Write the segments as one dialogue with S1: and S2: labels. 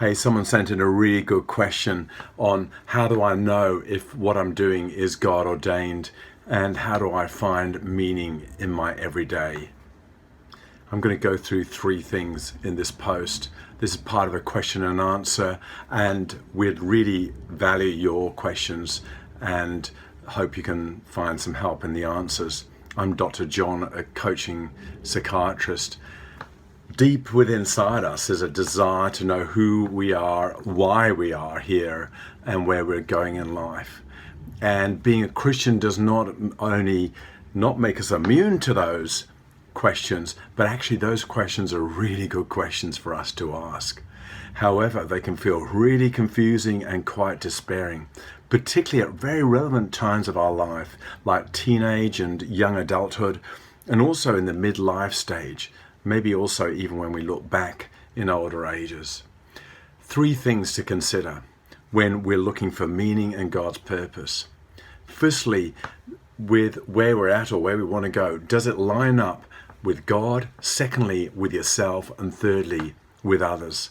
S1: Hey, someone sent in a really good question on how do I know if what I'm doing is God ordained, and how do I find meaning in my everyday? I'm going to go through three things in this post. This is part of a question and answer, and we'd really value your questions and hope you can find some help in the answers. I'm Dr. John, a coaching psychiatrist. Deep within inside us is a desire to know who we are, why we are here, and where we're going in life. And being a Christian does not only not make us immune to those questions, but actually those questions are really good questions for us to ask. However, they can feel really confusing and quite despairing, particularly at very relevant times of our life, like teenage and young adulthood, and also in the midlife stage. Maybe also even when we look back in older ages. Three things to consider when we're looking for meaning and God's purpose. Firstly, with where we're at or where we want to go. Does it line up with God? Secondly, with yourself. And thirdly, with others.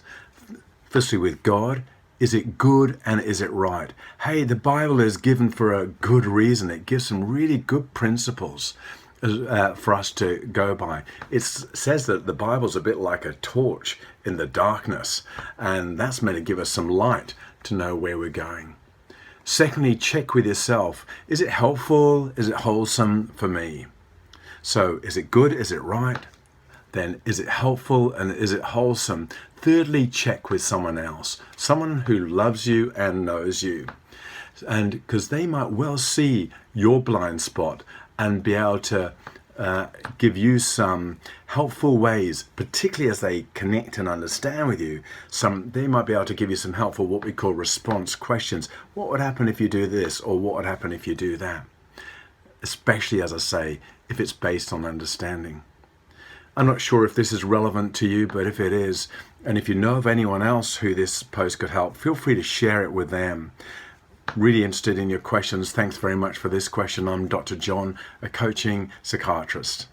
S1: Firstly, with God. Is it good and is it right? Hey, the Bible is given for a good reason. It gives some really good principles for us to go by. It says that the Bible's a bit like a torch in the darkness, and that's meant to give us some light to know where we're going. Secondly, check with yourself. Is it helpful? Is it wholesome for me? So is it good? Is it right? Then is it helpful and is it wholesome? Thirdly, check with someone else, someone who loves you and knows you, and because they might well see your blind spot and be able to give you some helpful ways, particularly as they connect and understand with you. They might be able to give you some helpful, what we call response questions. What would happen if you do this? Or what would happen if you do that? Especially, as I say, if it's based on understanding. I'm not sure if this is relevant to you, but if it is, and if you know of anyone else who this post could help, feel free to share it with them. Really interested in your questions. Thanks very much for this question. I'm Dr. John, a coaching psychiatrist.